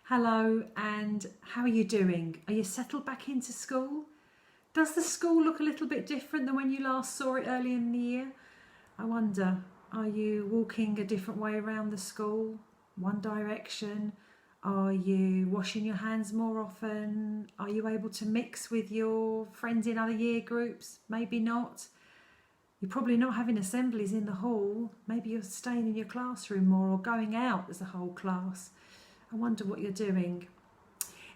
Hello, and how are you doing? Are you settled back into school? Does the school look a little bit different than when you last saw it early in the year? I wonder, are you walking a different way around the school? One direction? Are you washing your hands more often? Are you able to mix with your friends in other year groups? Maybe not. You're probably not having assemblies in the hall. Maybe you're staying in your classroom more or going out as a whole class. I wonder what you're doing.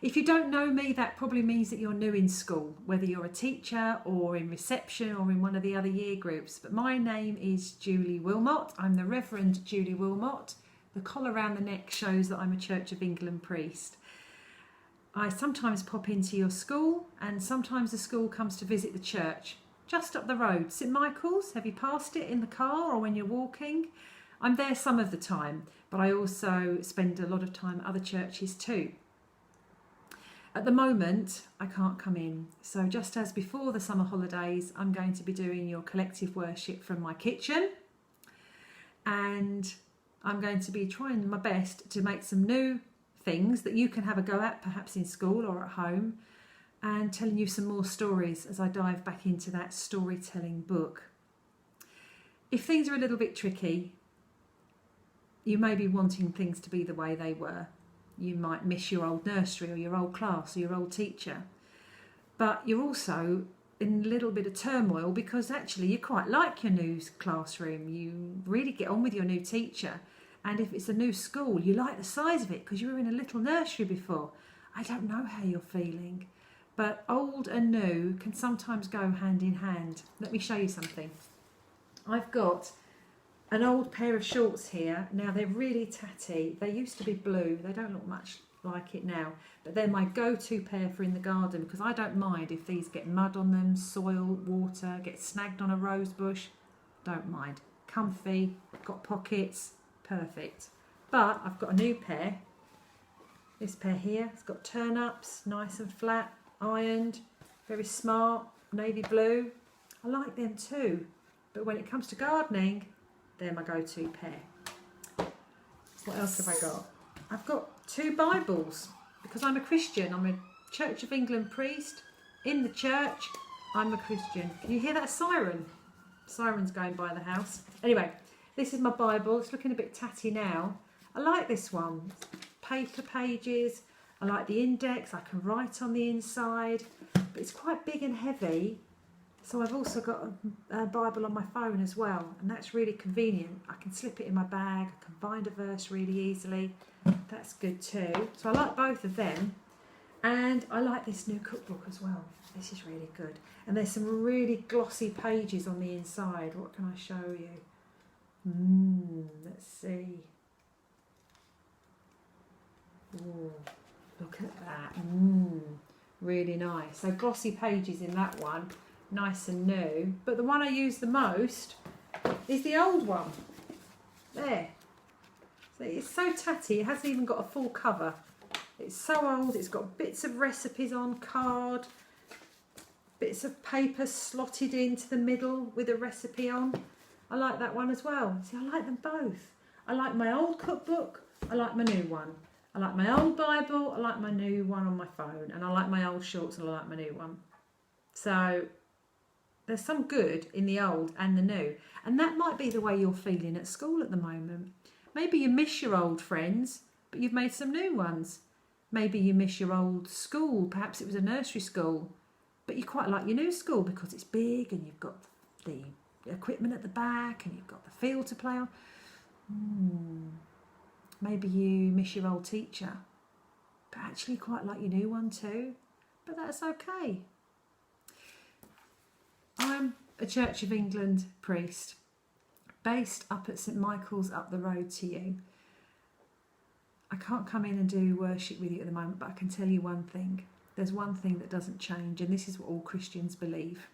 If you don't know me, that probably means that you're new in school, whether you're a teacher or in reception or in one of the other year groups. But my name is Julie Wilmot. I'm the Reverend Julie Wilmot. The collar around the neck shows that I'm a Church of England priest. I sometimes pop into your school, and sometimes the school comes to visit the church. Just up the road, St Michael's. Have you passed it in the car or when you're walking? I'm there some of the time, but I also spend a lot of time at other churches too. At the moment, I can't come in. So just as before the summer holidays, I'm going to be doing your collective worship from my kitchen. And I'm going to be trying my best to make some new things that you can have a go at, perhaps in school or at home, and telling you some more stories as I dive back into that storytelling book. If things are a little bit tricky, you may be wanting things to be the way they were. You might miss your old nursery or your old class or your old teacher. But you're also in a little bit of turmoil because actually you quite like your new classroom. You really get on with your new teacher. And if it's a new school, you like the size of it because you were in a little nursery before. I don't know how you're feeling. But old and new can sometimes go hand in hand. Let me show you something. I've got an old pair of shorts here. Now they're really tatty. They used to be blue. They don't look much like it now. But they're my go-to pair for in the garden because I don't mind if these get mud on them, soil, water, get snagged on a rose bush. Don't mind. Comfy, got pockets, perfect. But I've got a new pair. This pair here, it's got turn-ups, nice and flat, ironed, very smart, navy blue. I like them too. But when it comes to gardening, they're my go-to pair. What else have I got? I've got 2 Bibles because I'm a Christian. I'm a Church of England priest. In the church, I'm a Christian. Can you hear that siren? Siren's going by the house. Anyway, this is my Bible. It's looking a bit tatty now. I like this one. Paper pages. I like the index. I can write on the inside. But it's quite big and heavy. So I've also got a Bible on my phone as well, and that's really convenient. I can slip it in my bag, I can find a verse really easily. That's good too. So I like both of them, and I like this new cookbook as well. This is really good. And there's some really glossy pages on the inside. What can I show you? Let's see. Ooh, look at that. Really nice. So glossy pages in that one. Nice and new, but the one I use the most is the old one. There. So it's so tatty, it hasn't even got a full cover. It's so old, it's got bits of recipes on card, bits of paper slotted into the middle with a recipe on. I like that one as well. See, I like them both. I like my old cookbook, I like my new one. I like my old Bible, I like my new one on my phone, and I like my old shorts and I like my new one. So there's some good in the old and the new. And that might be the way you're feeling at school at the moment. Maybe you miss your old friends, but you've made some new ones. Maybe you miss your old school. Perhaps it was a nursery school, but you quite like your new school because it's big and you've got the equipment at the back and you've got the field to play on. Maybe you miss your old teacher, but actually you quite like your new one too. But that's okay. I'm a Church of England priest based up at St Michael's up the road to you. I can't come in and do worship with you at the moment, but I can tell you one thing. There's one thing that doesn't change, and this is what all Christians believe,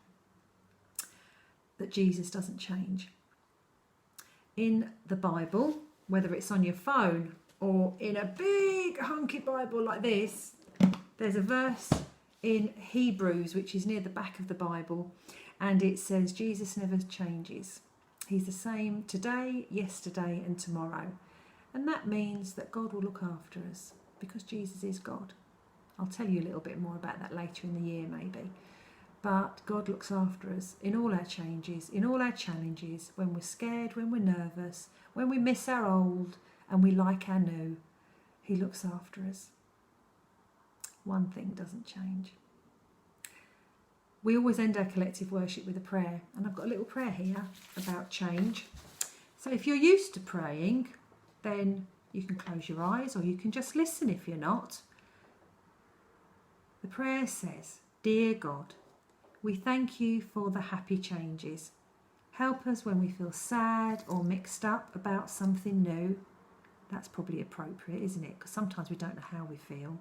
that Jesus doesn't change. In the Bible, whether it's on your phone or in a big hunky Bible like this, there's a verse in Hebrews, which is near the back of the Bible, and it says Jesus never changes. He's the same today, yesterday and tomorrow. And that means that God will look after us. because Jesus is God. I'll tell you a little bit more about that later in the year maybe. But God looks after us in all our changes, in all our challenges, when we're scared, when we're nervous, when we miss our old and we like our new. He looks after us. One thing doesn't change. We always end our collective worship with a prayer, and I've got a little prayer here about change. So if you're used to praying, then you can close your eyes or you can just listen if you're not. The prayer says, "Dear God, we thank you for the happy changes. Help us when we feel sad or mixed up about something new." That's probably appropriate, isn't it? Because sometimes we don't know how we feel.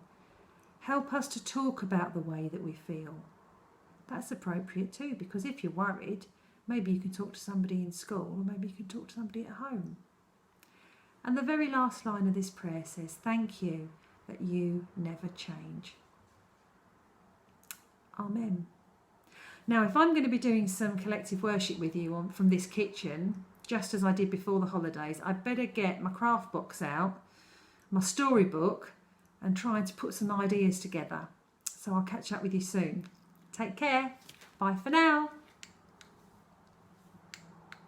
Help us to talk about the way that we feel. That's appropriate too, because if you're worried, maybe you can talk to somebody in school, or maybe you can talk to somebody at home. And the very last line of this prayer says, "Thank you that you never change." Amen. Now, if I'm going to be doing some collective worship with you from this kitchen, just as I did before the holidays, I'd better get my craft box out, my storybook, and trying to put some ideas together. So I'll catch up with you soon. Take care. Bye for now.